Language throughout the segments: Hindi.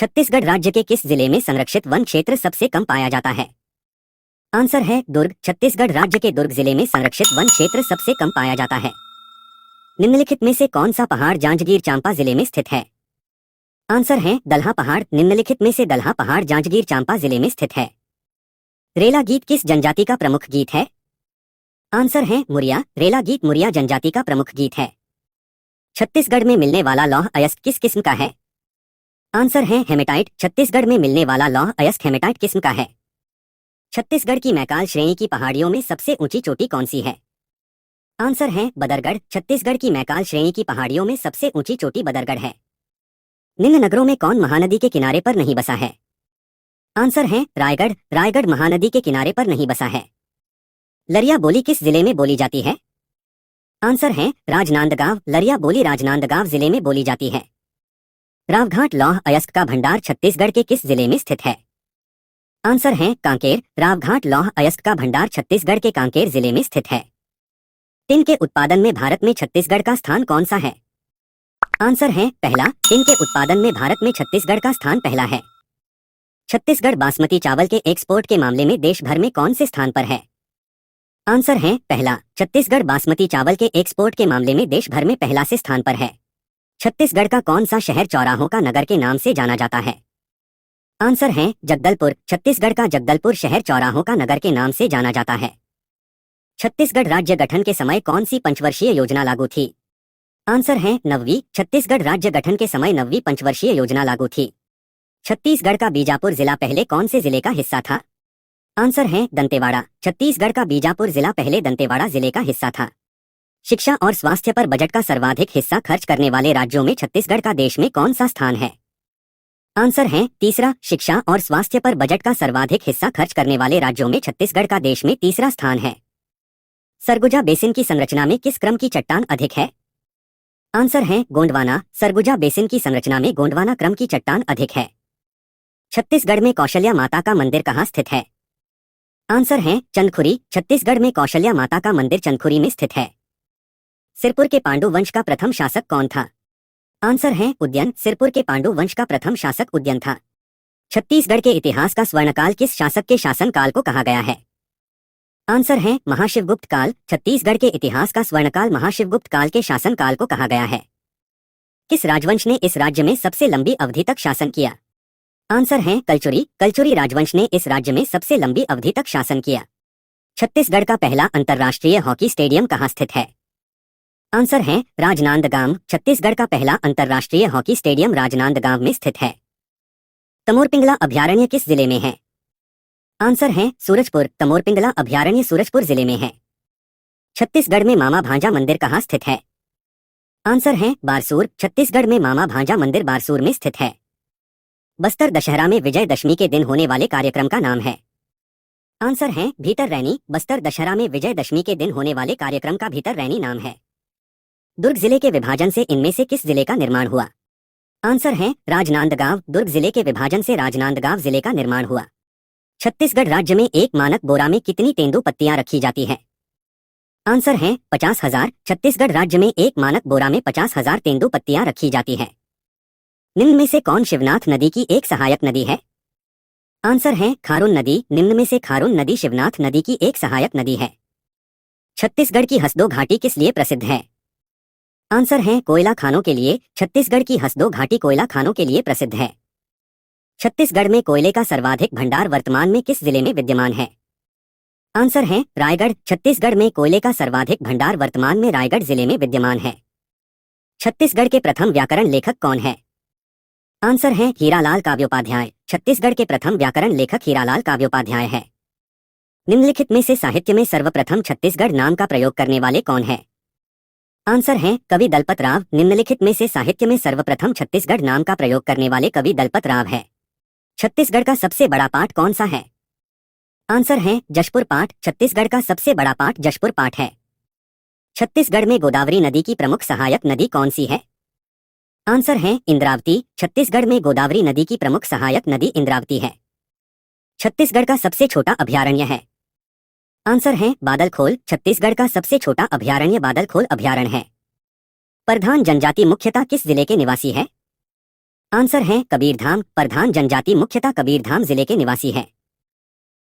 छत्तीसगढ़ राज्य के किस जिले में संरक्षित वन क्षेत्र सबसे कम पाया जाता है? आंसर है दुर्ग। छत्तीसगढ़ राज्य के दुर्ग जिले में संरक्षित वन क्षेत्र सबसे कम पाया जाता है। निम्नलिखित में से कौन सा पहाड़ जांजगीर चांपा जिले में स्थित है? आंसर है दल्हा पहाड़। निम्नलिखित में से दल्हा पहाड़ जांजगीर चांपा जिले में स्थित है। रेला गीत किस जनजाति का प्रमुख गीत है? आंसर है मुरिया। रेला गीत मुरिया जनजाति का प्रमुख गीत है। छत्तीसगढ़ में मिलने वाला लौह अयस्क किस किस्म का है? आंसर है हेमेटाइट। छत्तीसगढ़ में मिलने वाला लौह अयस्क हेमेटाइट किस्म का है। छत्तीसगढ़ की मैकाल श्रेणी की पहाड़ियों में सबसे ऊंची चोटी कौन सी है? आंसर है बदरगढ़। छत्तीसगढ़ की मैकाल श्रेणी की पहाड़ियों में सबसे ऊंची चोटी बदरगढ़ है। निम्न नगरों में कौन महानदी के किनारे पर नहीं बसा है? आंसर है रायगढ़। रायगढ़ महानदी के किनारे पर नहीं बसा है। लरिया बोली किस जिले में बोली जाती है? आंसर है राजनांदगांव। लरिया बोली राजनांदगांव जिले में बोली जाती है। रावघाट लौह अयस्क का भंडार छत्तीसगढ़ के किस जिले में स्थित है? आंसर है कांकेर। रावघाट लौह अयस्क का भंडार छत्तीसगढ़ के कांकेर जिले में स्थित है। टिन के उत्पादन में भारत में छत्तीसगढ़ का स्थान कौन सा है? आंसर है पहला। टिन के उत्पादन में भारत में छत्तीसगढ़ का स्थान पहला है। छत्तीसगढ़ बासमती चावल के एक्सपोर्ट के मामले में देश भर में कौन से स्थान पर है? आंसर है पहला। छत्तीसगढ़ बासमती चावल के एक्सपोर्ट के मामले में देश भर में पहला से स्थान पर है। छत्तीसगढ़ का कौन सा शहर चौराहों का नगर के नाम से जाना जाता है? आंसर है जगदलपुर। छत्तीसगढ़ का जगदलपुर शहर चौराहों का नगर के नाम से जाना जाता है। छत्तीसगढ़ राज्य गठन के समय कौन सी पंचवर्षीय योजना लागू थी? आंसर है नवीं। छत्तीसगढ़ राज्य गठन के समय नवीं पंचवर्षीय योजना लागू थी। छत्तीसगढ़ का बीजापुर जिला पहले कौन से जिले का हिस्सा था? आंसर है दंतेवाड़ा। छत्तीसगढ़ का बीजापुर जिला पहले दंतेवाड़ा जिले का हिस्सा था। शिक्षा और स्वास्थ्य पर बजट का सर्वाधिक हिस्सा खर्च करने वाले राज्यों में छत्तीसगढ़ का देश में कौन सा स्थान है? आंसर है तीसरा। शिक्षा और स्वास्थ्य पर बजट का सर्वाधिक हिस्सा खर्च करने वाले राज्यों में छत्तीसगढ़ का देश में तीसरा स्थान है। सरगुजा बेसिन की संरचना में किस क्रम की चट्टान अधिक है? आंसर है गोंडवाना। सरगुजा बेसिन की संरचना में गोंडवाना क्रम की चट्टान अधिक है। छत्तीसगढ़ में कौशल्या माता का मंदिर कहाँ स्थित है? आंसर है चंदखुरी। छत्तीसगढ़ में कौशल्या माता का मंदिर चंदखुरी में स्थित है। सिरपुर के पांडु वंश का प्रथम शासक कौन था? आंसर है उदयन। सिरपुर के पांडु वंश का प्रथम शासक उदयन था। छत्तीसगढ़ के इतिहास का स्वर्णकाल किस शासक के शासनकाल को कहा गया है? आंसर है महाशिवगुप्त काल। छत्तीसगढ़ के इतिहास का स्वर्णकाल महाशिवगुप्त काल के शासनकाल को कहा गया है। किस राजवंश ने इस राज्य में सबसे लंबी अवधि तक शासन किया? आंसर है कलचुरी। कलचुरी राजवंश ने इस राज्य में सबसे लंबी अवधि तक शासन किया। छत्तीसगढ़ का पहला अंतर्राष्ट्रीय हॉकी स्टेडियम कहाँ स्थित है? आंसर है राजनांदगांव। छत्तीसगढ़ का पहला अंतर्राष्ट्रीय हॉकी स्टेडियम राजनांदगांव में स्थित है। तमोरपिंगला अभयारण्य किस जिले में है? आंसर है सूरजपुर। तमोरपिंगला अभयारण्य सूरजपुर जिले में है। छत्तीसगढ़ में मामा भांजा मंदिर कहाँ स्थित है? आंसर है बारसूर। छत्तीसगढ़ में मामा भांजा मंदिर बारसूर में स्थित है। बस्तर दशहरा में विजयदशमी के दिन होने वाले कार्यक्रम का नाम है? आंसर है भीतर रैनी। बस्तर दशहरा में विजयदशमी के दिन होने वाले कार्यक्रम का भीतर रैनी नाम है। दुर्ग जिले के विभाजन से इनमें से किस जिले का निर्माण हुआ? आंसर है राजनांदगांव। दुर्ग जिले के विभाजन से राजनांदगांव जिले का निर्माण हुआ। छत्तीसगढ़ राज्य में एक मानक बोरा में कितनी तेंदू पत्तियां रखी जाती है? आंसर है 50,000। छत्तीसगढ़ राज्य में एक मानक बोरा में 50,000 तेंदू पत्तियां रखी जाती है। निम्न में से कौन शिवनाथ नदी की एक सहायक नदी है? आंसर है खारून नदी। निम्न में से खारून नदी शिवनाथ नदी की एक सहायक नदी है। छत्तीसगढ़ की हसदो घाटी किस लिए प्रसिद्ध है? आंसर है कोयला खानों के लिए। छत्तीसगढ़ की हसदो घाटी कोयला खानों के लिए प्रसिद्ध है। छत्तीसगढ़ में कोयले का सर्वाधिक भंडार वर्तमान में किस जिले में विद्यमान है? आंसर है रायगढ़। छत्तीसगढ़ में कोयले का सर्वाधिक भंडार वर्तमान में रायगढ़ जिले में विद्यमान है। छत्तीसगढ़ के प्रथम व्याकरण लेखक कौन है? आंसर है हीरालाल काव्योपाध्याय। छत्तीसगढ़ के प्रथम व्याकरण लेखक हीरालाल काव्योपाध्याय है। निम्नलिखित में से साहित्य में सर्वप्रथम छत्तीसगढ़ नाम का प्रयोग करने वाले कौन है? आंसर है कवि दलपत राव। निम्नलिखित में से साहित्य में सर्वप्रथम छत्तीसगढ़ नाम का प्रयोग करने वाले कवि दलपत राव है। छत्तीसगढ़ का सबसे बड़ा पाठ कौन सा है? आंसर है जशपुर पाठ। छत्तीसगढ़ का सबसे बड़ा पाठ जशपुर पाठ है। छत्तीसगढ़ में गोदावरी नदी की प्रमुख सहायक नदी कौन सी है? आंसर है इंद्रावती। छत्तीसगढ़ में गोदावरी नदी की प्रमुख सहायक नदी इंद्रावती है। छत्तीसगढ़ का सबसे छोटा अभयारण्य है? आंसर है बादलखोल। छत्तीसगढ़ का सबसे छोटा अभयारण्य बादलखोल अभयारण्य है। प्रधान जनजाति मुख्यतः किस जिले के निवासी है? आंसर है कबीरधाम। प्रधान जनजाति मुख्यतः कबीरधाम जिले के निवासी है।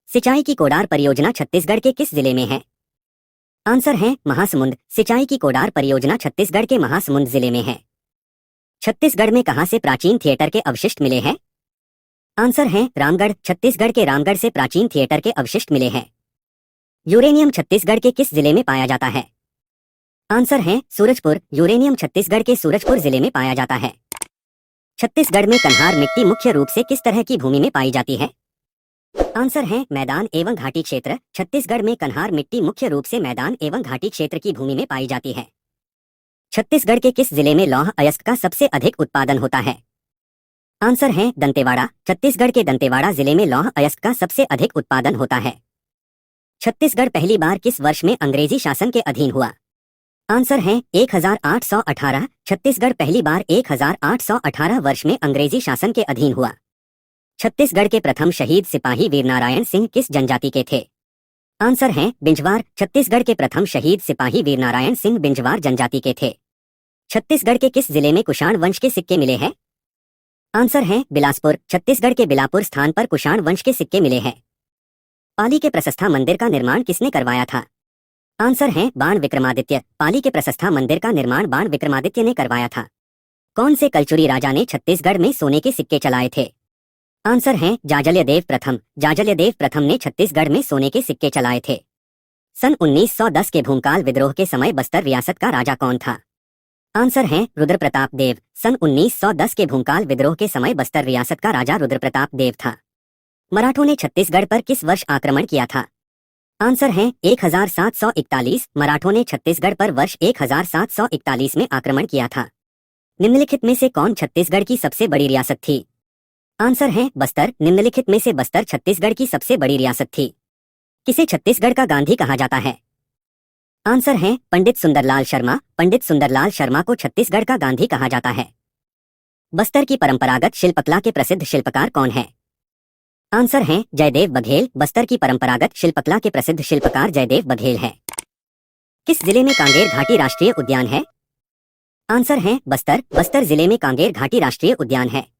सिंचाई की कोडार परियोजना छत्तीसगढ़ के किस जिले में है? आंसर है महासमुंद। सिंचाई की कोडार परियोजना छत्तीसगढ़ के महासमुंद जिले में है। छत्तीसगढ़ में कहां से प्राचीन थिएटर के अवशिष्ट मिले हैं? आंसर है रामगढ़। छत्तीसगढ़ के रामगढ़ से प्राचीन थिएटर के अवशिष्ट मिले हैं। यूरेनियम छत्तीसगढ़ के किस जिले में पाया जाता है? आंसर है सूरजपुर। यूरेनियम छत्तीसगढ़ के सूरजपुर जिले में पाया जाता है। छत्तीसगढ़ में कन्हार मिट्टी मुख्य रूप से किस तरह की भूमि में पाई जाती है? आंसर है मैदान एवं घाटी क्षेत्र। छत्तीसगढ़ में कन्हार मिट्टी मुख्य रूप से मैदान एवं घाटी क्षेत्र की भूमि में पाई जाती है। छत्तीसगढ़ के किस जिले में लौह अयस्क का सबसे अधिक उत्पादन होता है? आंसर है दंतेवाड़ा। छत्तीसगढ़ के दंतेवाड़ा जिले में लौह अयस्क का सबसे अधिक उत्पादन होता है। छत्तीसगढ़ पहली बार किस वर्ष में अंग्रेजी शासन के अधीन हुआ? आंसर है 1818। छत्तीसगढ़ पहली बार 1818 वर्ष में अंग्रेजी शासन के अधीन हुआ। छत्तीसगढ़ के प्रथम शहीद सिपाही वीरनारायण सिंह किस जनजाति के थे? आंसर है बिंजवार। छत्तीसगढ़ के प्रथम शहीद सिपाही वीरनारायण सिंह बिंजवार जनजाति के थे। छत्तीसगढ़ के किस जिले में कुषाण वंश के सिक्के मिले हैं? आंसर है बिलासपुर। छत्तीसगढ़ के बिलापुर स्थान पर कुषाण वंश के सिक्के मिले हैं। पाली के प्रशस्ता मंदिर का निर्माण किसने करवाया था? आंसर है बाण विक्रमादित्य। पाली के प्रशस्ता मंदिर का निर्माण बाण विक्रमादित्य ने करवाया था। कौन से कलचुरी राजा ने छत्तीसगढ़ में सोने के सिक्के चलाए थे? आंसर है जाजल्यदेव प्रथम। जाजल्यदेव प्रथम ने छत्तीसगढ़ में सोने के सिक्के चलाए थे। सन 1910 के भूमकाल विद्रोह के समय बस्तर रियासत का राजा कौन था? आंसर है रुद्र प्रताप देव। सन 1910 के भूमकाल विद्रोह के समय बस्तर रियासत का राजा रुद्र प्रताप देव था। मराठों ने छत्तीसगढ़ पर किस वर्ष आक्रमण किया था? आंसर है 1741। मराठों ने छत्तीसगढ़ पर वर्ष 1741 में आक्रमण किया था। निम्नलिखित में से कौन छत्तीसगढ़ की सबसे बड़ी रियासत थी? आंसर है बस्तर। निम्नलिखित में से बस्तर छत्तीसगढ़ की सबसे बड़ी रियासत थी। किसे छत्तीसगढ़ का गांधी कहा जाता है? आंसर है पंडित सुंदरलाल शर्मा। पंडित सुंदरलाल शर्मा को छत्तीसगढ़ का गांधी कहा जाता है। बस्तर की परंपरागत शिल्पकला के प्रसिद्ध शिल्पकार कौन है? आंसर है जयदेव बघेल। बस्तर की परंपरागत शिल्पकला के प्रसिद्ध शिल्पकार जयदेव बघेल है। किस जिले में कांगेर घाटी राष्ट्रीय उद्यान है? आंसर है बस्तर। बस्तर जिले में कांगेर घाटी राष्ट्रीय उद्यान है।